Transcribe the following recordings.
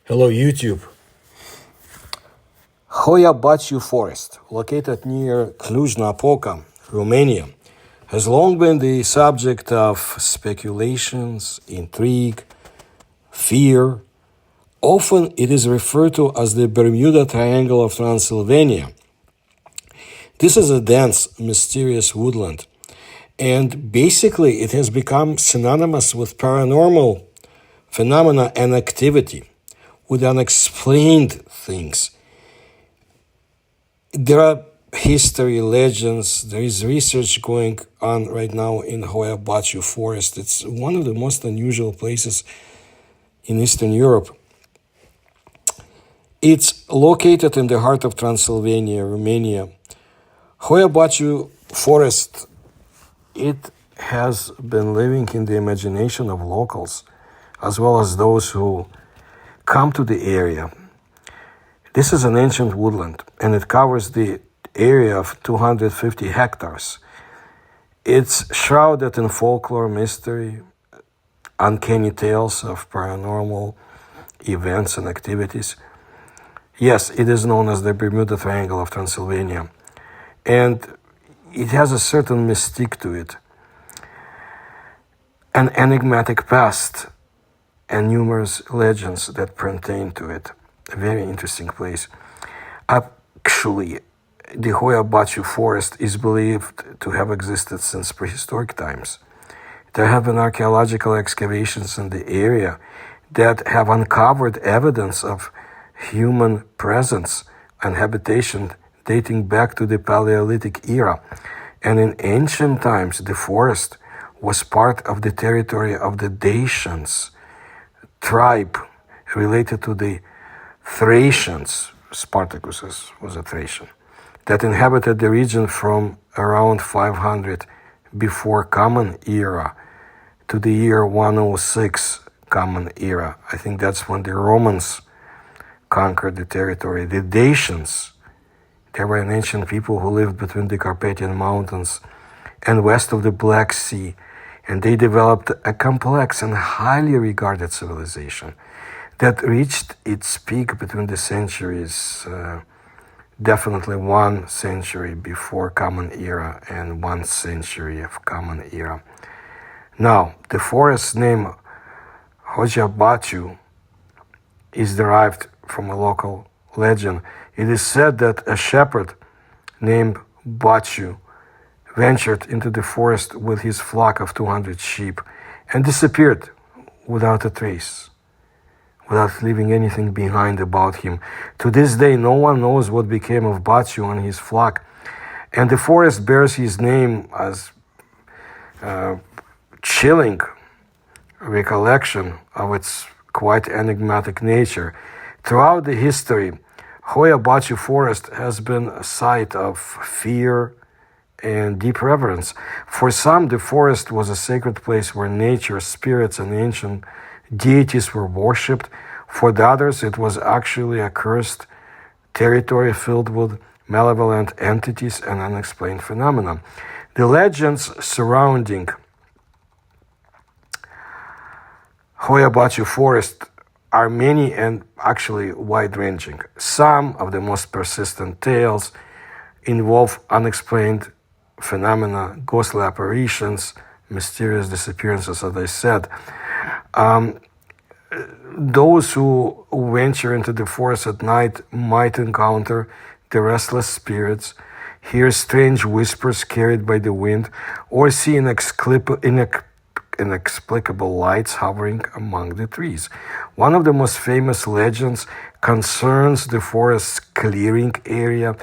Hello, YouTube. Hoia Baciu Forest, located near Cluj-Napoca, Romania, has long been the subject of speculations, intrigue, fear. Often it is referred to as the Bermuda Triangle of Transylvania. This is a dense, mysterious woodland, and basically it has become synonymous with paranormal phenomena and activity, with unexplained things. There are history, legends, there is research going on right now in Hoia Baciu Forest. It's one of the most unusual places in Eastern Europe. It's located in the heart of Transylvania, Romania. Hoia Baciu Forest, it has been living in the imagination of locals, as well as those who come to the area. This is an ancient woodland, and it covers the area of 250 hectares. It's shrouded in folklore, mystery, uncanny tales of paranormal events and activities. Yes, it is known as the Bermuda Triangle of Transylvania, and it has a certain mystique to it, an enigmatic past, and numerous legends that pertain to it. A very interesting place. Actually, the Hoia Baciu Forest is believed to have existed since prehistoric times. There have been archaeological excavations in the area that have uncovered evidence of human presence and habitation dating back to the Paleolithic era. And in ancient times, the forest was part of the territory of the Dacians, tribe related to the Thracians. Spartacus was a Thracian that inhabited the region from around 500 before Common Era to the year 106 Common Era. I think that's when the Romans conquered the territory. The Dacians, they were an ancient people who lived between the Carpathian Mountains and west of the Black Sea, and they developed a complex and highly regarded civilization that reached its peak between the centuries, definitely 1 century before Common Era and 1 century of Common Era. Now, the forest name Hoia Baciu is derived from a local legend. It is said that a shepherd named Baciu ventured into the forest with his flock of 200 sheep and disappeared without a trace, without leaving anything behind about him. To this day, no one knows what became of Baciu and his flock, and the forest bears his name as chilling recollection of its quite enigmatic nature. Throughout the history, Hoia Baciu Forest has been a site of fear and deep reverence. For some, the forest was a sacred place where nature, spirits, and ancient deities were worshipped. For the others, it was actually a cursed territory filled with malevolent entities and unexplained phenomena. The legends surrounding Hoia Baciu Forest are many and actually wide-ranging. Some of the most persistent tales involve unexplained phenomena, ghostly apparitions, mysterious disappearances, as I said. Those who venture into the forest at night might encounter the restless spirits, hear strange whispers carried by the wind, or see inexplicable lights hovering among the trees. One of the most famous legends concerns the forest's clearing area,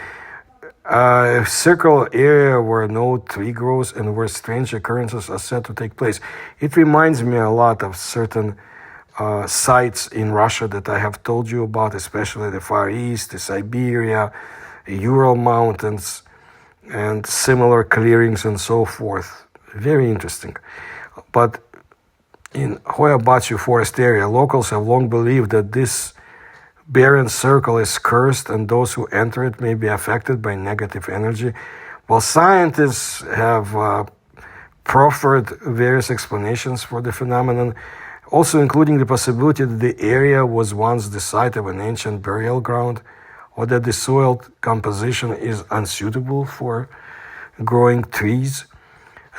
a circular area where no tree grows and where strange occurrences are said to take place. It reminds me a lot of certain sites in Russia that I have told you about, especially the Far East, the Siberia, Ural Mountains, and similar clearings and so forth. Very interesting. But in Hoia Baciu Forest area, locals have long believed that this barren circle is cursed and those who enter it may be affected by negative energy. While scientists have proffered various explanations for the phenomenon, also including the possibility that the area was once the site of an ancient burial ground, or that the soil composition is unsuitable for growing trees.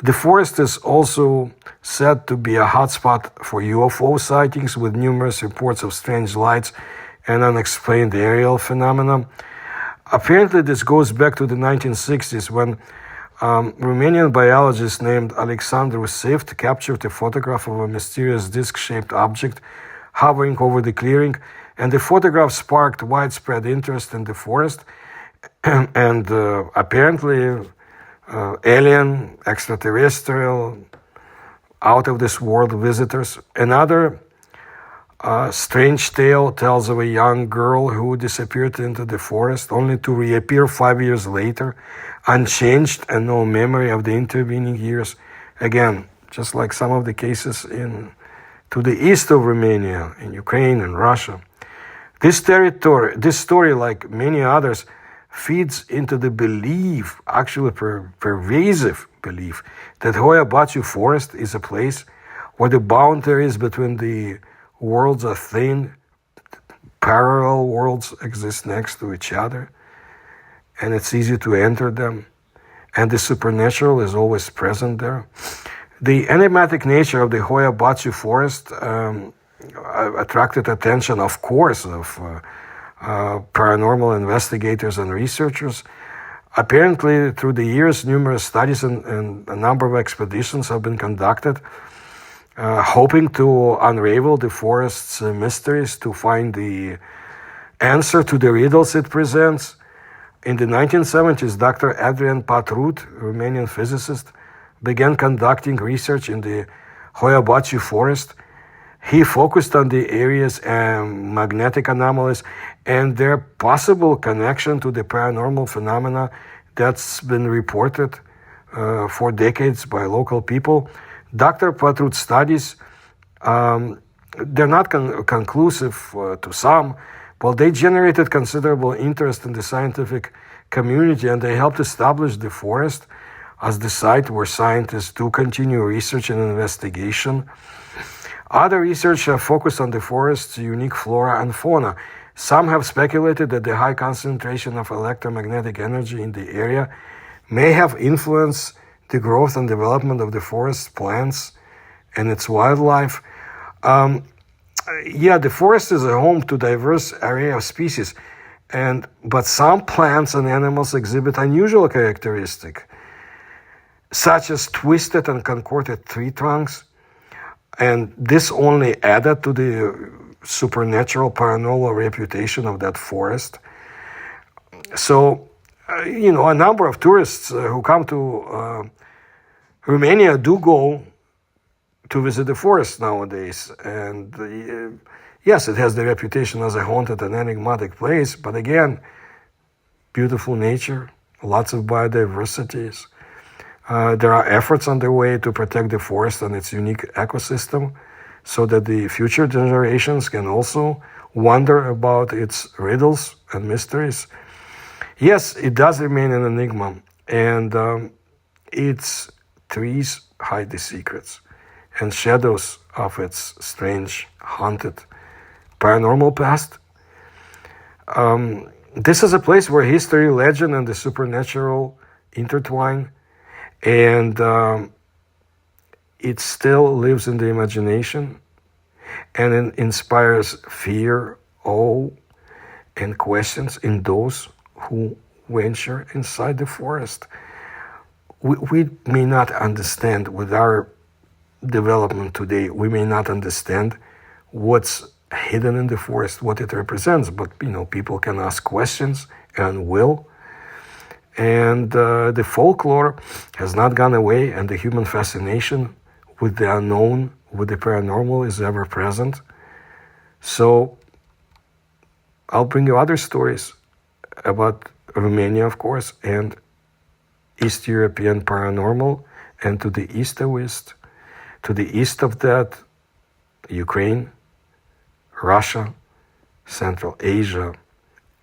The forest is also said to be a hotspot for UFO sightings, with numerous reports of strange lights and unexplained aerial phenomena. Apparently, this goes back to the 1960s when Romanian biologist named Alexandru Seft captured a photograph of a mysterious disc-shaped object hovering over the clearing, and the photograph sparked widespread interest in the forest, and apparently alien, extraterrestrial, out-of-this-world visitors. Another strange tale tells of a young girl who disappeared into the forest only to reappear 5 years later, unchanged and no memory of the intervening years. Again, just like some of the cases to the east of Romania, in Ukraine and Russia. This story, like many others, feeds into the belief, actually pervasive belief, that Hoia Baciu Forest is a place where the boundaries between the worlds are thin, parallel worlds exist next to each other, and it's easy to enter them, and the supernatural is always present there. The enigmatic nature of the Hoia Baciu Forest attracted attention, of course, of paranormal investigators and researchers. Apparently, through the years, numerous studies and a number of expeditions have been conducted, hoping to unravel the forest's mysteries, to find the answer to the riddles it presents. In the 1970s, Dr. Adrian Patrut, Romanian physicist, began conducting research in the Hoia Baciu Forest. He focused on the area's magnetic anomalies and their possible connection to the paranormal phenomena that's been reported for decades by local people. Dr. Patrut's studies, they're not conclusive to some, but they generated considerable interest in the scientific community, and they helped establish the forest as the site where scientists do continue research and investigation. Other research have focused on the forest's unique flora and fauna. Some have speculated that the high concentration of electromagnetic energy in the area may have influenced the growth and development of the forest's plants and its wildlife. The forest is a home to diverse array of species, but some plants and animals exhibit unusual characteristics, such as twisted and contorted tree trunks, and this only added to the supernatural paranormal reputation of that forest. So, a number of tourists who come to Romania do go to visit the forest nowadays. And yes, it has the reputation as a haunted and enigmatic place, but again, beautiful nature, lots of biodiversities. There are efforts underway to protect the forest and its unique ecosystem so that the future generations can also wonder about its riddles and mysteries. Yes, it does remain an enigma, and its trees hide the secrets and shadows of its strange, haunted, paranormal past. This is a place where history, legend, and the supernatural intertwine, and it still lives in the imagination, and it inspires fear, awe, and questions in those who venture inside the forest. We may not understand, with our development today, we may not understand what's hidden in the forest, what it represents, but people can ask questions and will. And the folklore has not gone away, and the human fascination with the unknown, with the paranormal, is ever present. So I'll bring you other stories about Romania, of course, and East European paranormal, and to the east of that, Ukraine, Russia, Central Asia,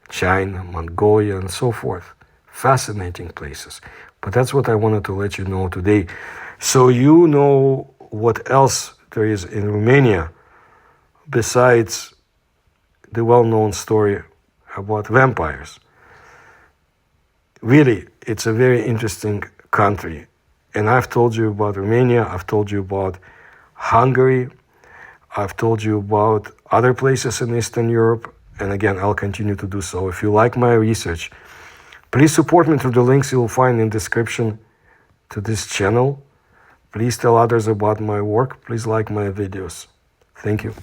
China, Mongolia, and so forth. Fascinating places. But that's what I wanted to let you know today. So you know what else there is in Romania besides the well-known story about vampires. Really, it's a very interesting country. And I've told you about Romania, I've told you about Hungary, I've told you about other places in Eastern Europe, and again, I'll continue to do so. If you like my research, please support me through the links you will find in the description to this channel. Please tell others about my work. Please like my videos. Thank you.